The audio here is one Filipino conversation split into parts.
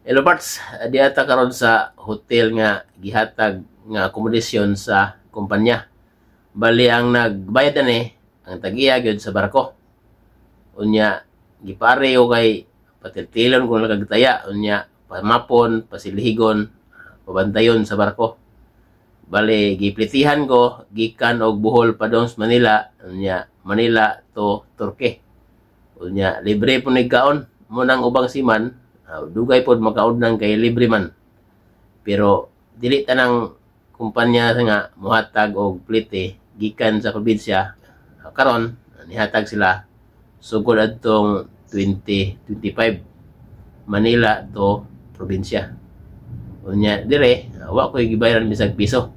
Hello parts, di ata karon sa hotel nga gihatag nga akomodasyon sa kumpanya. Bali ang nagbayad ani ang tag-iya gyud sa barko. Unya gipareho kay patiltilon kung nagagtaya unya pamapon, pasilihigon, pabantayon sa barko. Bali giplitihan ko gikan og Bohol padong sa Manila, unya Manila to Turkey. Unya libre po nigkaon mo nang ubang siman. Dugay pod makaudnang kay libre man. Pero dili tanang kumpanya nga mohatag og plite gikan sa probinsya. Karon nihatag sila sugod adtong 2025 Manila to probinsya. Unya dire wa koy gibayaran bisag piso.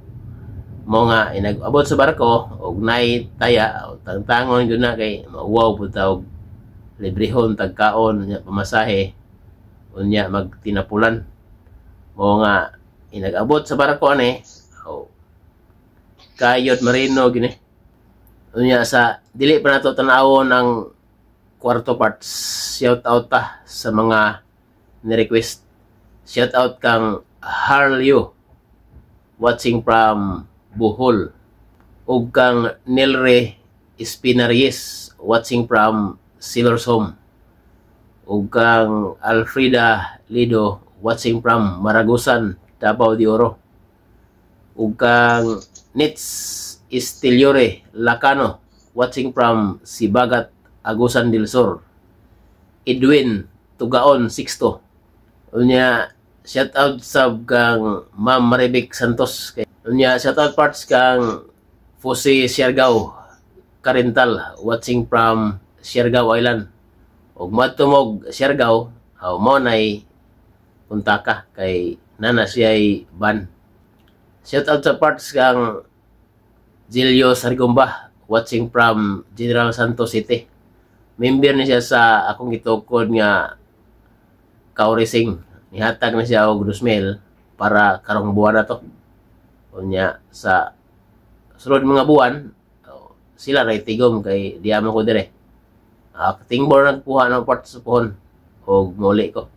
Mo nga inag-abot sa barko og nay taya tangtangon gyud na kay mauwaw pud ta og librehon tagkaon unya pamasahe. Unya magtinapulan mo nga inag-abot sa barko ani kayot marino gini. Unya sa dili pa nato tan-awon ang kwarto parts. Shout out ta sa mga ni-request. Shout out kang Harlyo watching from Bohol ug kang Nilre Espinaries watching from Silversom ug kang Alfreda Lido watching from Maragusan, Davao de Oro ug kang Nits Istiliore Lacano watching from Sibagat, Agusan del Sur. Edwin Tugaon Sixto. Unya shout out sab kang Ma'am Maribik Santos. Unya shout out parts kang Fose Siargao Carental watching from Siargao Island. Og matumog Siargao, mo nay punta ka kay nana siya'y ban. Shout out sa parts kang Gilio Sarigomba watching from General Santos City. Member ni siya sa akong gitukod nga Kaurising. Nihatag na siya og 2,000 para karong buwan na to. Unya sa sulod mga buwan sila ray tigom kay diamo ko dire. Tingbor nagkuha ng parts sa pohon o muli ko.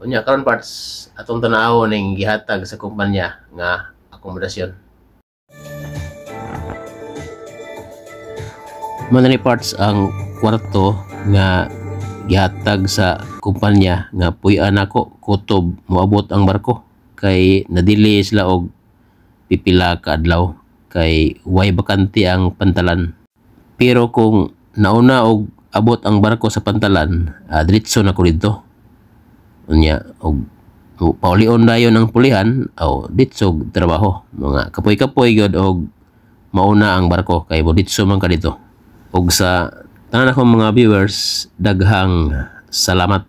Unya karon parts atong tanaw ning gihatag sa kumpanya nga akomodasyon. Manani parts ang kwarto nga gihatag sa kumpanya nga puy-an ako kutob moabot ang barko kay nadili sila og pipila ka adlaw kay way bakante ang pantalan. Pero kung nauna og abot ang barko sa pantalan, diretso na ko dito. Unya og paulion dayon ang pulihan o ditso trabaho. Mga kapoy-kapoy gyud og mauna ang barko kay ditso man ka dito. Og sa tanan akong mga viewers, daghang salamat.